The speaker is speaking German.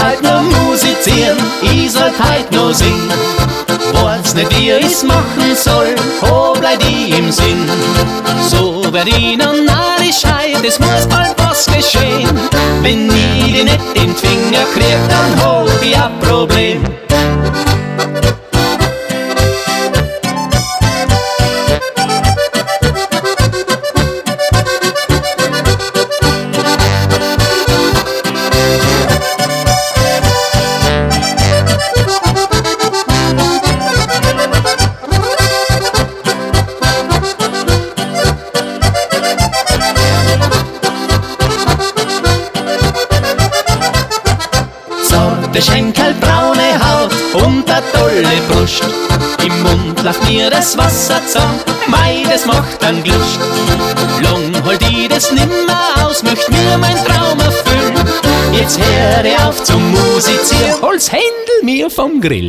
halt nur musizieren, ich sollt halt nur singen. Weiß nicht, wie ich's machen soll, wo bleib ich im Sinn? So werd ich noch narrisch heut, es muss bald was geschehen. Wenn ich die nicht in den Finger krieg, dann hab ich ein Problem. Der Schenkel, braune Haut und a tolle Brust. Im Mund läuft mir das Wasser zusammen, mei, das macht dann Lust. Lang halt ich das nimmer aus, möcht mir mein Traum erfüllen. Jetzt hör ich auf zum Musizieren, hol's Händel mir vom Grill.